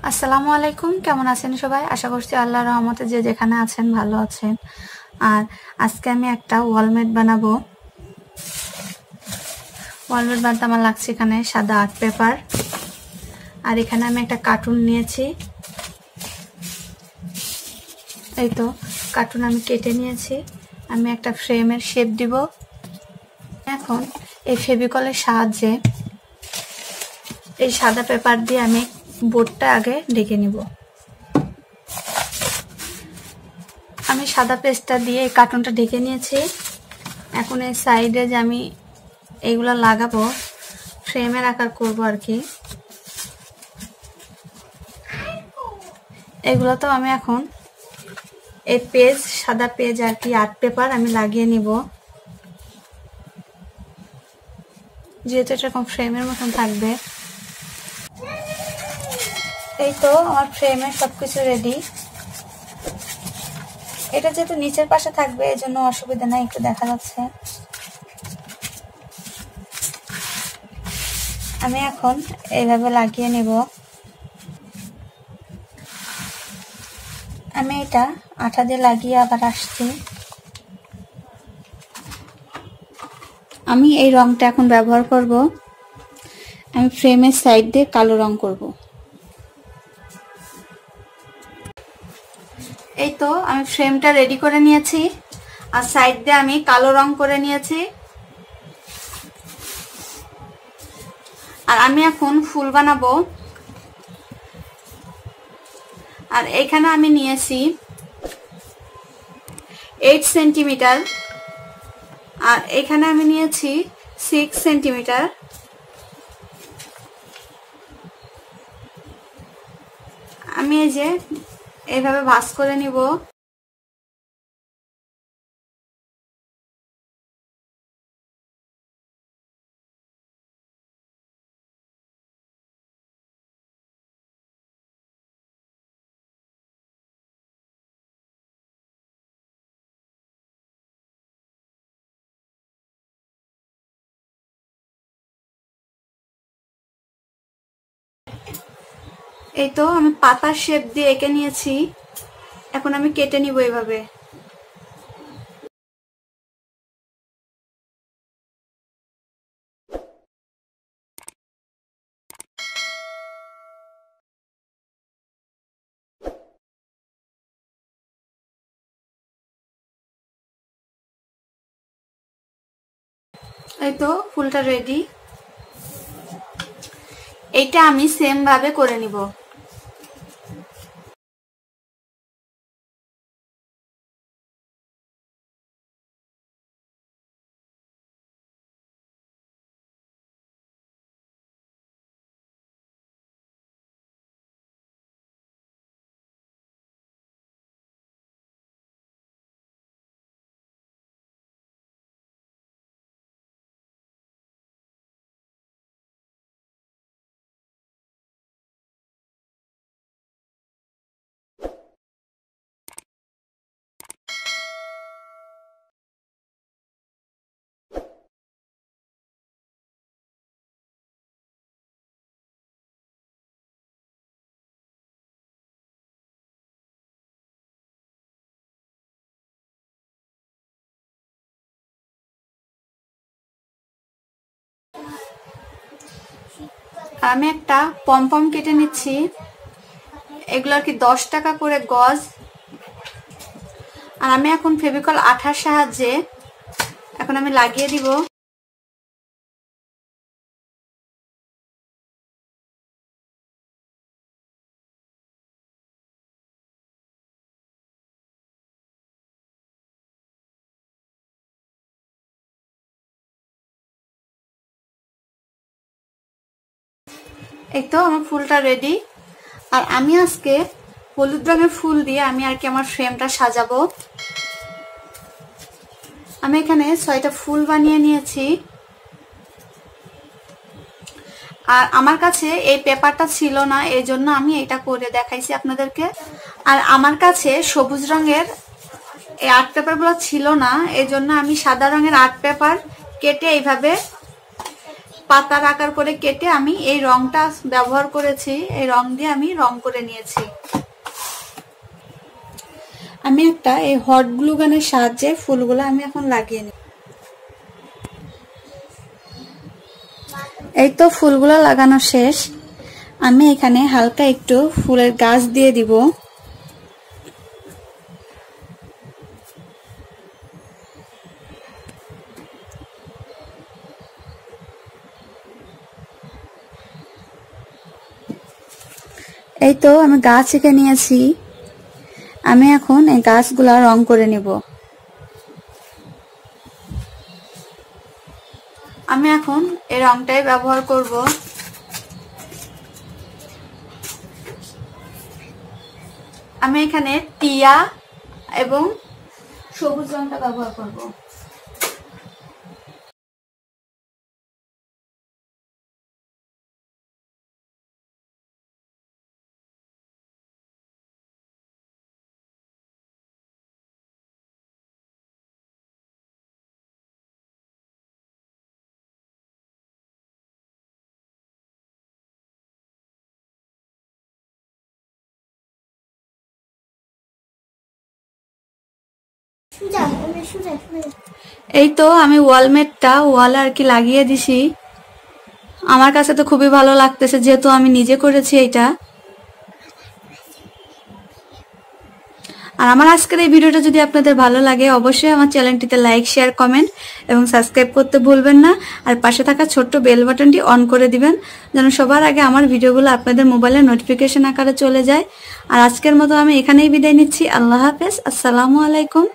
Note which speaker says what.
Speaker 1: আসসালামু আলাইকুম, কেমন আছেন সবাই? আশা করছি আল্লাহর রহমতে যে যেখানে আছেন ভালো আছেন। আর আজকে আমি একটা ওয়ালমেট বানাবো। ওয়ালমেট বানাতে আমার লাগছে এখানে সাদা আর্ট পেপার, আর এখানে আমি একটা কার্টুন নিয়েছি। এই তো কার্টুন আমি কেটে নিয়েছি। আমি একটা ফ্রেমের শেপ দিব। এখন এই ফেভিকলের সাহায্যে এই সাদা পেপার দিয়ে আমি বোর্ডটা আগে ঢেকে নিব। আমি সাদা পেজটা দিয়ে এই কার্টুনটা ঢেকে নিয়েছি। এখন এই সাইডে যে আমি এইগুলো লাগাবো, ফ্রেমের আকার করব আর কি। এগুলো তো আমি এখন এই পেজ, সাদা পেজ আর কি, আর্ট পেপার আমি লাগিয়ে নিব, যেহেতু এটা এরকম ফ্রেমের মতন থাকবে। এই তো আমার ফ্রেমের সবকিছু রেডি। এটা যেহেতু নিচের পাশে থাকবে এই জন্য অসুবিধা নাই, একটু দেখা যাচ্ছে। আমি এখন এইভাবে লাগিয়ে নেব। আমি এটা আঠা দিয়ে লাগিয়ে আবার আসছি। আমি এই রংটা এখন ব্যবহার করব। আমি ফ্রেমের সাইড দিয়ে কালো রং করব। এই তো আমি ফ্রেমটা রেডি করে নিয়েছি, আর সাইড দিয়ে আমি কালো রং করে নিয়েছি। আর আমি এখন ফুল বানাবো। আর এখানে আমি নিয়েছি 8 সেন্টিমিটার, আর এখানে আমি নিয়েছি 6 সেন্টিমিটার। আমি এই যে এইভাবে ভাঁজ করে নিব। এই তো আমি পাতার শেপ দিয়ে এঁকে নিয়েছি। এখন আমি কেটে নিব এইভাবে। এই তো ফুলটা রেডি। এইটা আমি সেম ভাবে করে নিব। আমি একটা পমপম কেটে নিচ্ছি। এগুলো আর কি 10 টাকা করে গজ। আর আমি এখন ফেভিকল আঠার সাহায্যে এখন আমি লাগিয়ে দিব। এই তো আমার ফুলটা রেডি। আর আমি আজকে হলুদ রঙের ফুল দিয়ে আমি আর কি আমার ফ্রেমটা সাজাবো। আমি এখানে 6টা ফুল বানিয়ে নিয়েছি। আর আমার কাছে এই পেপারটা ছিল না, এই জন্য আমি এটা করে দেখাইছি আপনাদেরকে। আর আমার কাছে সবুজ রঙের এই আর্ট পেপারগুলো ছিল না, এই জন্য আমি সাদা রঙের আর্ট পেপার কেটে এইভাবে পাতার আকার করে কেটে আমি এই রংটা ব্যবহার করেছি। এই রং দিয়ে আমি রং করে নিয়েছি। আমি একটা এই হট গ্লু গানের সাহায্যে ফুলগুলো আমি এখন লাগিয়ে নিই। এই তো ফুলগুলো লাগানো শেষ। আমি এখানে হালকা একটু ফুলের গাছ দিয়ে দিব। এই তো আমি গাছ এঁকে নিয়েছি। আমি এখন এই গাছগুলা রং করে নিব। আমি এখন এই রংটাই ব্যবহার করব। আমি এখানে টিয়া এবং সবুজ রংটা ব্যবহার করব। এই তো আমি ওয়ালমেটটা ওয়ালে আর কি লাগিয়ে দিছি। আমার কাছে তো খুবই ভালো লাগতেছে, যেহেতু আমি নিজে করেছি এটা। আর আমার আজকের এই ভিডিওটা যদি আপনাদের ভালো লাগে, অবশ্যই আমার চ্যানেলটিতে লাইক, শেয়ার, কমেন্ট এবং সাবস্ক্রাইব করতে ভুলবেন না। আর পাশে থাকা ছোট্ট বেল বাটনটি অন করে দিবেন, যেন সবার আগে আমার ভিডিওগুলো আপনাদের মোবাইলে নোটিফিকেশন আকারে চলে যায়। আর আজকের মতো আমি এখানেই বিদায় নিচ্ছি। আল্লাহ হাফেজ। আসসালামু আলাইকুম।